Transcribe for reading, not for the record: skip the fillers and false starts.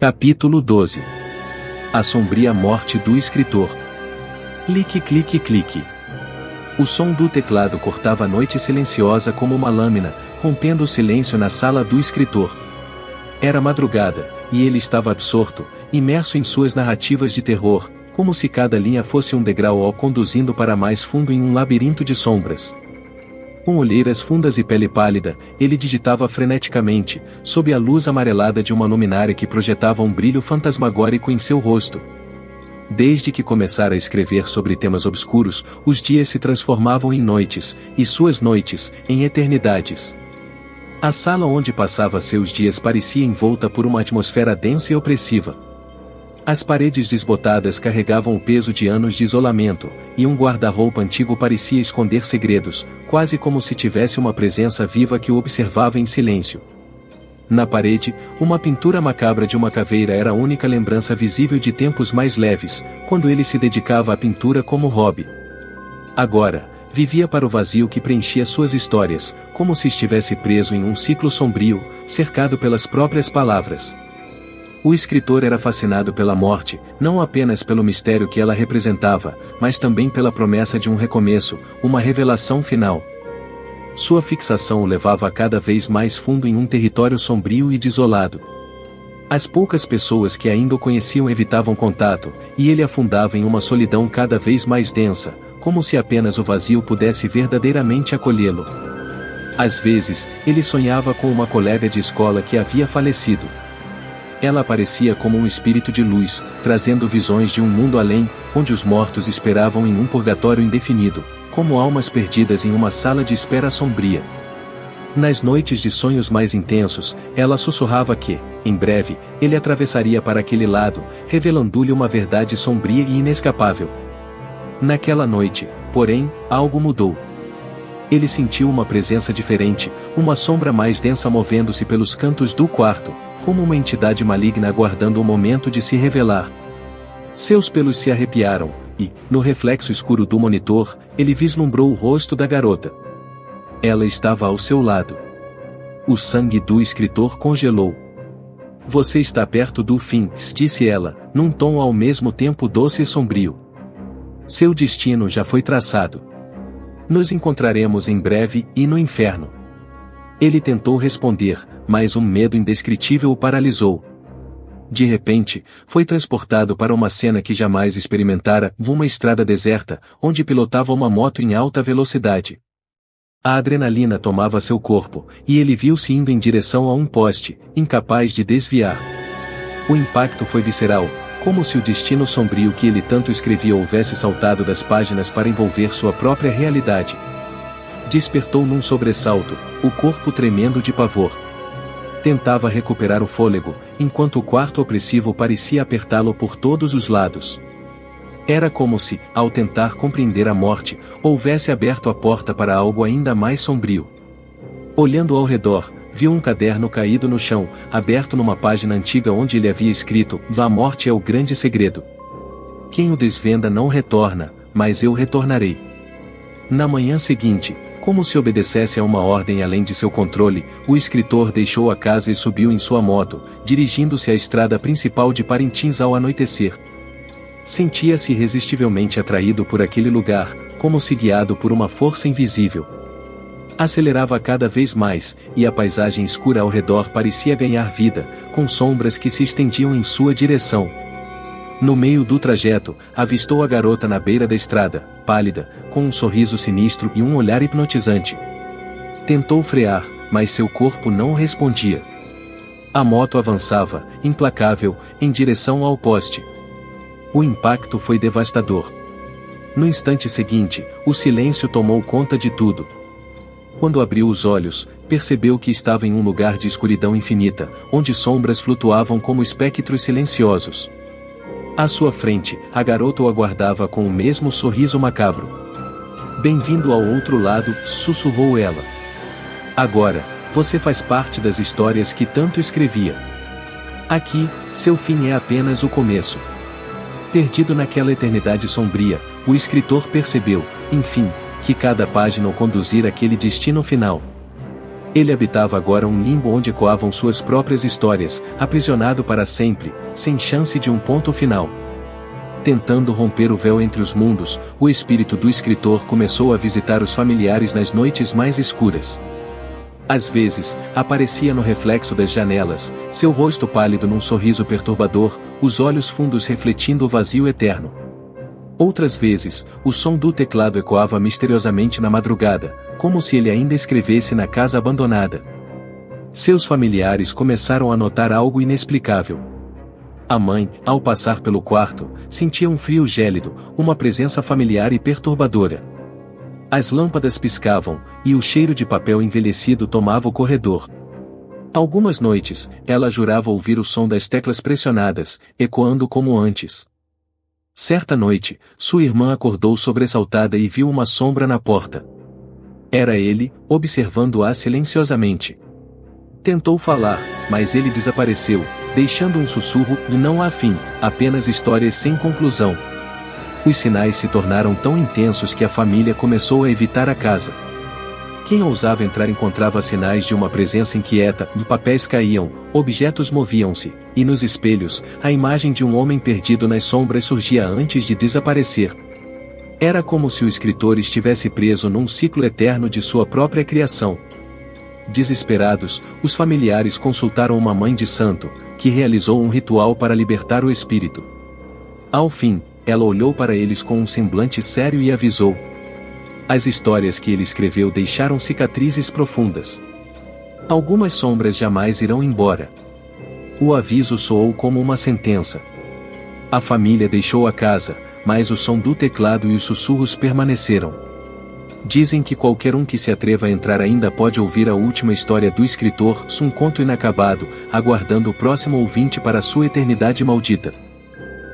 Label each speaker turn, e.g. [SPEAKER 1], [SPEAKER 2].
[SPEAKER 1] Capítulo 12. A sombria morte do escritor. Clique, clique, clique. O som do teclado cortava a noite silenciosa como uma lâmina, rompendo o silêncio na sala do escritor. Era madrugada, e ele estava absorto, imerso em suas narrativas de terror, como se cada linha fosse um degrau o conduzindo para mais fundo em um labirinto de sombras. Com olheiras fundas e pele pálida, ele digitava freneticamente, sob a luz amarelada de uma luminária que projetava um brilho fantasmagórico em seu rosto. Desde que começara a escrever sobre temas obscuros, os dias se transformavam em noites, e suas noites, em eternidades. A sala onde passava seus dias parecia envolta por uma atmosfera densa e opressiva. As paredes desbotadas carregavam o peso de anos de isolamento, e um guarda-roupa antigo parecia esconder segredos, quase como se tivesse uma presença viva que o observava em silêncio. Na parede, uma pintura macabra de uma caveira era a única lembrança visível de tempos mais leves, quando ele se dedicava à pintura como hobby. Agora, vivia para o vazio que preenchia suas histórias, como se estivesse preso em um ciclo sombrio, cercado pelas próprias palavras. O escritor era fascinado pela morte, não apenas pelo mistério que ela representava, mas também pela promessa de um recomeço, uma revelação final. Sua fixação o levava a cada vez mais fundo em um território sombrio e desolado. As poucas pessoas que ainda o conheciam evitavam contato, e ele afundava em uma solidão cada vez mais densa, como se apenas o vazio pudesse verdadeiramente acolhê-lo. Às vezes, ele sonhava com uma colega de escola que havia falecido. Ela aparecia como um espírito de luz, trazendo visões de um mundo além, onde os mortos esperavam em um purgatório indefinido, como almas perdidas em uma sala de espera sombria. Nas noites de sonhos mais intensos, ela sussurrava que, em breve, ele atravessaria para aquele lado, revelando-lhe uma verdade sombria e inescapável. Naquela noite, porém, algo mudou. Ele sentiu uma presença diferente, uma sombra mais densa movendo-se pelos cantos do quarto, como uma entidade maligna aguardando o momento de se revelar. Seus pelos se arrepiaram, e, no reflexo escuro do monitor, ele vislumbrou o rosto da garota. Ela estava ao seu lado. O sangue do escritor congelou. "Você está perto do fim", disse ela, num tom ao mesmo tempo doce e sombrio. "Seu destino já foi traçado. Nos encontraremos em breve e no inferno." Ele tentou responder, mas um medo indescritível o paralisou. De repente, foi transportado para uma cena que jamais experimentara, uma estrada deserta, onde pilotava uma moto em alta velocidade. A adrenalina tomava seu corpo, e ele viu-se indo em direção a um poste, incapaz de desviar. O impacto foi visceral, como se o destino sombrio que ele tanto escrevia houvesse saltado das páginas para envolver sua própria realidade. Despertou num sobressalto, o corpo tremendo de pavor. Tentava recuperar o fôlego, enquanto o quarto opressivo parecia apertá-lo por todos os lados. Era como se, ao tentar compreender a morte, houvesse aberto a porta para algo ainda mais sombrio. Olhando ao redor, viu um caderno caído no chão, aberto numa página antiga onde ele havia escrito: "A morte é o grande segredo. Quem o desvenda não retorna, mas eu retornarei." Na manhã seguinte, como se obedecesse a uma ordem além de seu controle, o escritor deixou a casa e subiu em sua moto, dirigindo-se à estrada principal de Parintins ao anoitecer. Sentia-se irresistivelmente atraído por aquele lugar, como se guiado por uma força invisível. Acelerava cada vez mais, e a paisagem escura ao redor parecia ganhar vida, com sombras que se estendiam em sua direção. No meio do trajeto, avistou a garota na beira da estrada, pálida, com um sorriso sinistro e um olhar hipnotizante. Tentou frear, mas seu corpo não respondia. A moto avançava, implacável, em direção ao poste. O impacto foi devastador. No instante seguinte, o silêncio tomou conta de tudo. Quando abriu os olhos, percebeu que estava em um lugar de escuridão infinita, onde sombras flutuavam como espectros silenciosos. À sua frente, a garota o aguardava com o mesmo sorriso macabro. "Bem-vindo ao outro lado", sussurrou ela. "Agora, você faz parte das histórias que tanto escrevia. Aqui, seu fim é apenas o começo." Perdido naquela eternidade sombria, o escritor percebeu, enfim, que cada página o conduzir àquele destino final. Ele habitava agora um limbo onde ecoavam suas próprias histórias, aprisionado para sempre, sem chance de um ponto final. Tentando romper o véu entre os mundos, o espírito do escritor começou a visitar os familiares nas noites mais escuras. Às vezes, aparecia no reflexo das janelas, seu rosto pálido num sorriso perturbador, os olhos fundos refletindo o vazio eterno. Outras vezes, o som do teclado ecoava misteriosamente na madrugada, como se ele ainda escrevesse na casa abandonada. Seus familiares começaram a notar algo inexplicável. A mãe, ao passar pelo quarto, sentia um frio gélido, uma presença familiar e perturbadora. As lâmpadas piscavam, e o cheiro de papel envelhecido tomava o corredor. Algumas noites, ela jurava ouvir o som das teclas pressionadas, ecoando como antes. Certa noite, sua irmã acordou sobressaltada e viu uma sombra na porta. Era ele, observando-a silenciosamente. Tentou falar, mas ele desapareceu, deixando um sussurro e não há fim, apenas histórias sem conclusão. Os sinais se tornaram tão intensos que a família começou a evitar a casa. Quem ousava entrar encontrava sinais de uma presença inquieta, e papéis caíam, objetos moviam-se, e nos espelhos, a imagem de um homem perdido nas sombras surgia antes de desaparecer. Era como se o escritor estivesse preso num ciclo eterno de sua própria criação. Desesperados, os familiares consultaram uma mãe de santo, que realizou um ritual para libertar o espírito. Ao fim, ela olhou para eles com um semblante sério e avisou: as histórias que ele escreveu deixaram cicatrizes profundas. Algumas sombras jamais irão embora. O aviso soou como uma sentença. A família deixou a casa, mas o som do teclado e os sussurros permaneceram. Dizem que qualquer um que se atreva a entrar ainda pode ouvir a última história do escritor, um conto inacabado, aguardando o próximo ouvinte para a sua eternidade maldita.